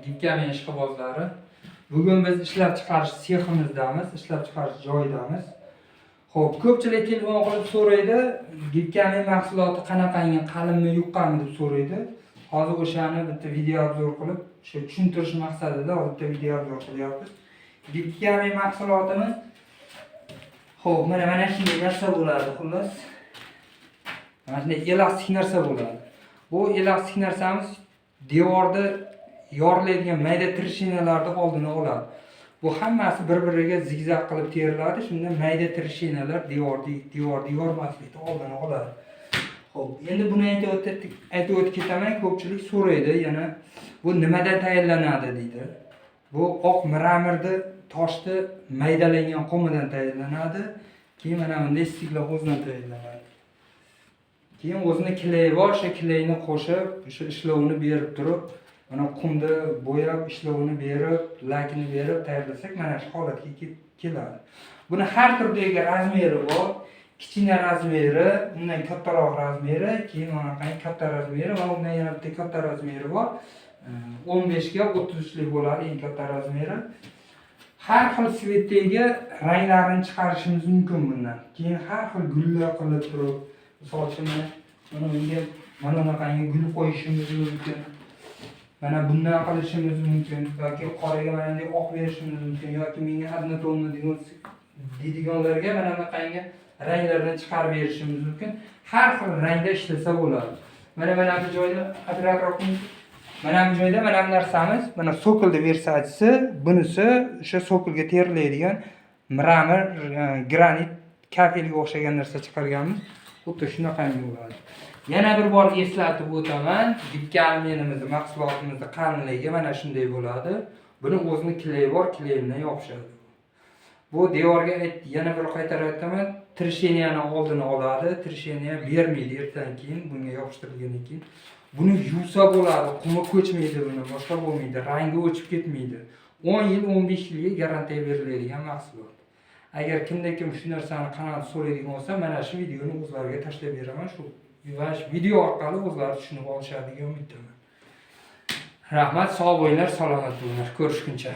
Gipkamen ishqibozlari. Bugun biz ishlab chiqarish seximizdamiz, ishlab chiqarish joyidamiz. Xo'p, ko'pchilik telefon qilib so'raydi, gipkamen mahsuloti qanaqangi, qalinmi, yuqqanmi deb so'raydi. Hozir o'shani bitta video obzor qilib, o'sha tushuntirish maqsadida bitta video obzor qilyapmiz. Gipkamen mahsulotimiz xo'p, mana shunday narsa bo'ladi, xullas. Mana shunday elastik narsa bo'ladi. Bu elastik narsamiz devorda yoriladigan mayda trishinalarni oldini oladi. Bu hammasi bir-biriga zigzag qilib teriladi. Shunda mayda trishinalar devorni yormaslikni oldini oladi. Xo'p, endi buni aytib o'tib ketaman. Ko'pchilik so'raydi, yana bu nimadan tayyorlanadi deydi. Bu oq mramorni toshni maydalangan qumidan tayyorlanadi. Keyin mana bunday stikla o'zidan tayyorlanadi. Keyin o'zini klayi bor, o'sha klayni qo'shib, o'sha ishlovini berib turib, mana qumni bo'yab, ishlovini berib, lakini berib tayyorlasak, mana shu holatga keladi. Buni har turdagi razmeri bor. Kichkina razmeri, undan kattaroq razmeri, keyin mana katta razmeri va undan yana bitta katta razmeri bor. 15 ga 33 lik bo'ladi eng katta razmeri. Har xil svetdagi ranglarni chiqarishimiz mumkin bundan. Keyin har xil gullar qilib turib, misol uchun mana bunga mana bunaqangi gul qo'yishimiz mumkin. Mana bundan qilishimiz mumkin yoki qoraga mana bunday oq berishimiz mumkin yoki menga однотонно deydiganlarga mana bunaqangi ranglarni chiqarib berishimiz mumkin. Har xil rangda ishlasa bo'ladi. Mana bu joyda operator mana bu joyda mana bu narsamiz, mana sokolni versachisi, bunisi o'sha sokolga terilaydigan mramor, granit, kafelga o'xshagan narsa chiqarganmiz. Xuddi shunaqangi bo'ladi. Yana bir bor eslatib o'taman, gipkamenimiz mahsulotimizni qalinligi mana shunday bo'ladi. Buni o'zini klayi bor, klayi bilan yopishadi. Bu devorga yana bir qaytarib aytaman, trisheniyani oldini oladi, trisheniya bermaydi ertadan keyin bunga yopishtirilgandan keyin. Buni yuvsa bo'ladi, qumi ko'chmaydi buni, boshqa bo'lmaydi, rangi o'chib ketmaydi. 10 yil, 15 yilga garantiya beriladigan mahsulot. Agar kimda-kim shu narsani qanot so'raydigan bo'lsa, mana shu videoni o'zlariga tashlab beraman. Shu video orqali o'zlari tushunib olishadigan umiddaman. Rahmat, sog' bo'linglar, salomat bo'linglar. Ko'rishguncha.